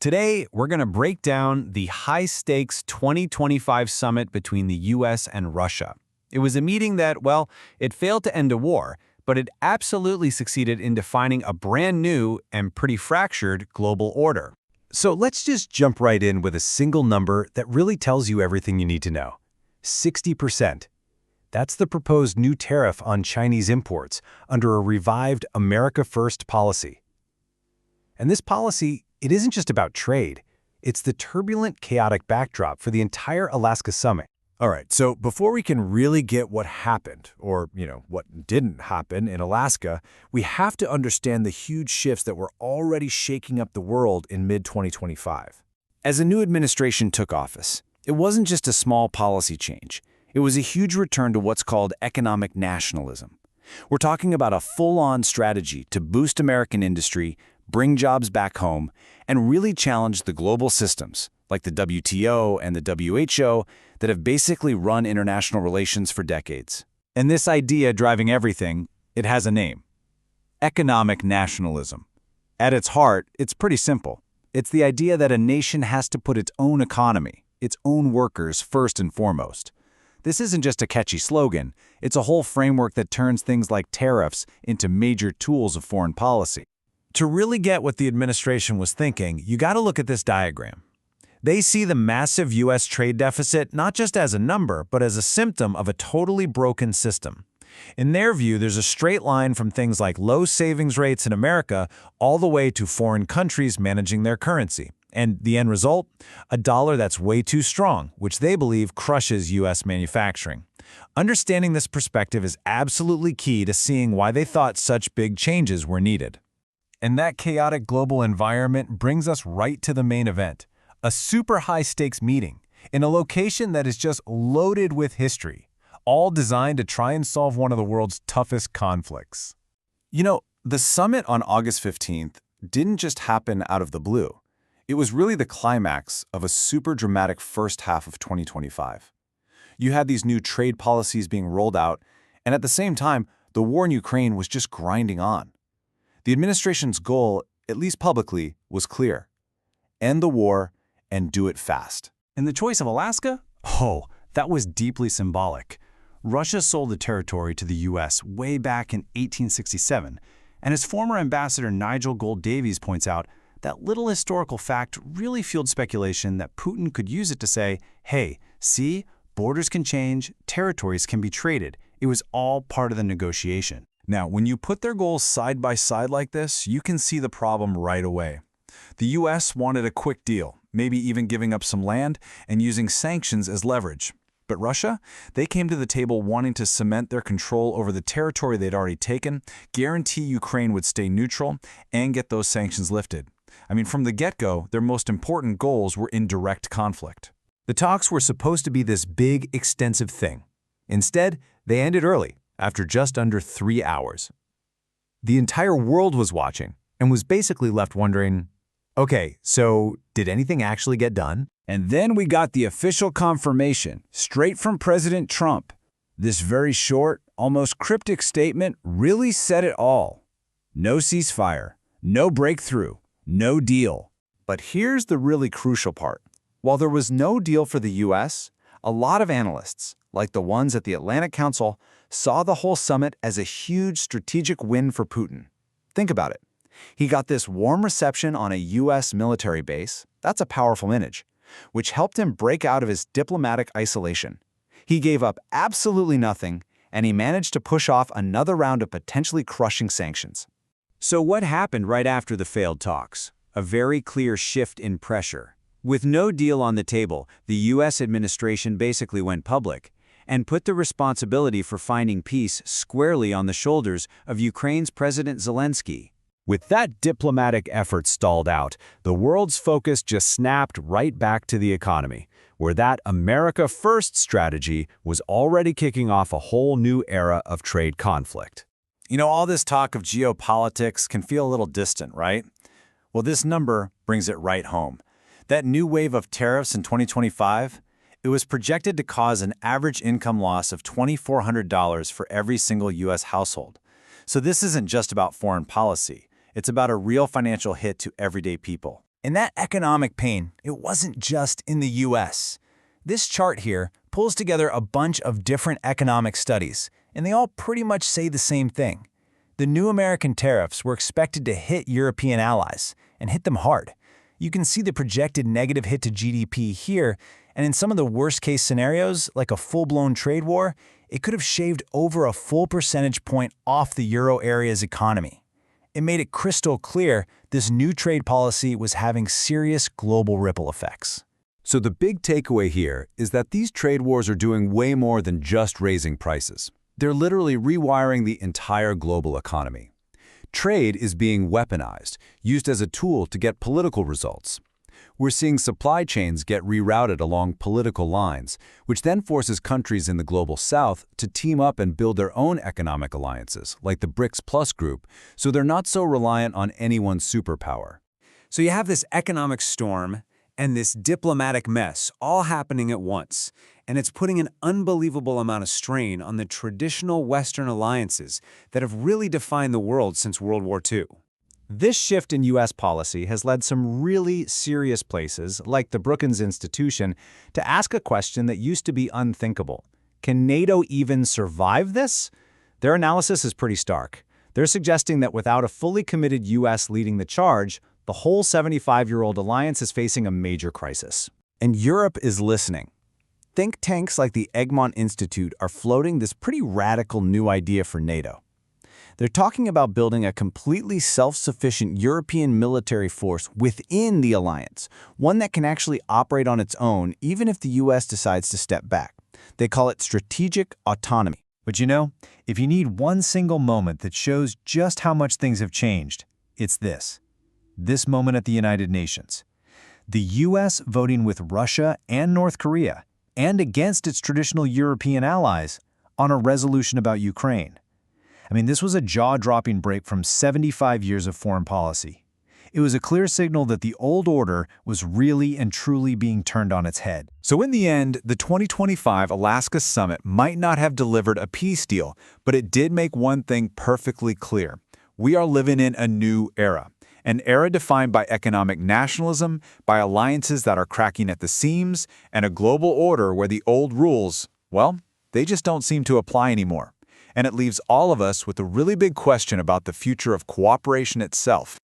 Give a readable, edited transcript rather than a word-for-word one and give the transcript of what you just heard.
Today, we're going to break down the high-stakes 2025 summit between the U.S. and Russia. It was a meeting that, well, it failed to end a war, but it absolutely succeeded in defining a brand new and pretty fractured global order. So let's just jump right in with a single number that really tells you everything you need to know. 60%. That's the proposed new tariff on Chinese imports under a revived America First policy. And this policy, it isn't just about trade. It's the turbulent, chaotic backdrop for the entire Alaska summit. All right, so before we can really get what happened, or, what didn't happen in Alaska, we have to understand the huge shifts that were already shaking up the world in mid-2025. As a new administration took office, it wasn't just a small policy change. It was a huge return to what's called economic nationalism. We're talking about a full-on strategy to boost American industry, bring jobs back home, and really challenge the global systems, like the WTO and the WHO, that have basically run international relations for decades. And this idea driving everything, it has a name. Economic nationalism. At its heart, it's pretty simple. It's the idea that a nation has to put its own economy, its own workers first and foremost. This isn't just a catchy slogan, it's a whole framework that turns things like tariffs into major tools of foreign policy. To really get what the administration was thinking, you got to look at this diagram. They see the massive U.S. trade deficit not just as a number, but as a symptom of a totally broken system. In their view, there's a straight line from things like low savings rates in America all the way to foreign countries managing their currency. And the end result? A dollar that's way too strong, which they believe crushes U.S. manufacturing. Understanding this perspective is absolutely key to seeing why they thought such big changes were needed. And that chaotic global environment brings us right to the main event, a super high-stakes meeting in a location that is just loaded with history, all designed to try and solve one of the world's toughest conflicts. The summit on August 15th didn't just happen out of the blue. It was really the climax of a super dramatic first half of 2025. You had these new trade policies being rolled out, and at the same time, the war in Ukraine was just grinding on. The administration's goal, at least publicly, was clear. End the war and do it fast. And the choice of Alaska? Oh, that was deeply symbolic. Russia sold the territory to the U.S. way back in 1867, and as former Ambassador Nigel Gold-Davies points out, that little historical fact really fueled speculation that Putin could use it to say, hey, see, borders can change, territories can be traded. It was all part of the negotiation. Now, when you put their goals side by side like this, you can see the problem right away. The U.S. wanted a quick deal, maybe even giving up some land and using sanctions as leverage. But Russia, they came to the table wanting to cement their control over the territory they'd already taken, guarantee Ukraine would stay neutral, and get those sanctions lifted. From the get-go, their most important goals were in direct conflict. The talks were supposed to be this big, extensive thing. Instead, they ended early, after just under 3 hours. The entire world was watching and was basically left wondering, okay, so did anything actually get done? And then we got the official confirmation, straight from President Trump. This very short, almost cryptic statement really said it all. No ceasefire, no breakthrough, no deal. But here's the really crucial part. While there was no deal for the U.S., a lot of analysts, like the ones at the Atlantic Council, saw the whole summit as a huge strategic win for Putin. Think about it. He got this warm reception on a U.S. military base, that's a powerful image, which helped him break out of his diplomatic isolation. He gave up absolutely nothing, and he managed to push off another round of potentially crushing sanctions. So what happened right after the failed talks? A very clear shift in pressure. With no deal on the table, the U.S. administration basically went public and put the responsibility for finding peace squarely on the shoulders of Ukraine's President Zelensky. With that diplomatic effort stalled out, the world's focus just snapped right back to the economy, where that America First strategy was already kicking off a whole new era of trade conflict. All this talk of geopolitics can feel a little distant, right? Well, this number brings it right home. That new wave of tariffs in 2025, it was projected to cause an average income loss of $2,400 for every single U.S. household. So this isn't just about foreign policy. It's about a real financial hit to everyday people. And that economic pain, it wasn't just in the U.S. This chart here pulls together a bunch of different economic studies, and they all pretty much say the same thing. The new American tariffs were expected to hit European allies, and hit them hard. You can see the projected negative hit to GDP here, and in some of the worst-case scenarios, like a full-blown trade war, it could have shaved over a full percentage point off the euro area's economy. It made it crystal clear this new trade policy was having serious global ripple effects. So the big takeaway here is that these trade wars are doing way more than just raising prices. They're literally rewiring the entire global economy. Trade is being weaponized, used as a tool to get political results. We're seeing supply chains get rerouted along political lines, which then forces countries in the global south to team up and build their own economic alliances, like the BRICS Plus group, so they're not so reliant on any one superpower. So you have this economic storm and this diplomatic mess all happening at once, and it's putting an unbelievable amount of strain on the traditional Western alliances that have really defined the world since World War II. This shift in U.S. policy has led some really serious places, like the Brookings Institution, to ask a question that used to be unthinkable. Can NATO even survive this? Their analysis is pretty stark. They're suggesting that without a fully committed U.S. leading the charge, the whole 75-year-old alliance is facing a major crisis. And Europe is listening. Think tanks like the Egmont Institute are floating this pretty radical new idea for NATO. They're talking about building a completely self-sufficient European military force within the alliance, one that can actually operate on its own even if the U.S. decides to step back. They call it strategic autonomy. But you know, if you need one single moment that shows just how much things have changed, it's this. This moment at the United Nations. The U.S. voting with Russia and North Korea, and against its traditional European allies, on a resolution about Ukraine. I mean, this was a jaw-dropping break from 75 years of foreign policy. It was a clear signal that the old order was really and truly being turned on its head. So in the end, the 2025 Alaska Summit might not have delivered a peace deal, but it did make one thing perfectly clear. We are living in a new era. An era defined by economic nationalism, by alliances that are cracking at the seams, and a global order where the old rules, well, they just don't seem to apply anymore. And it leaves all of us with a really big question about the future of cooperation itself.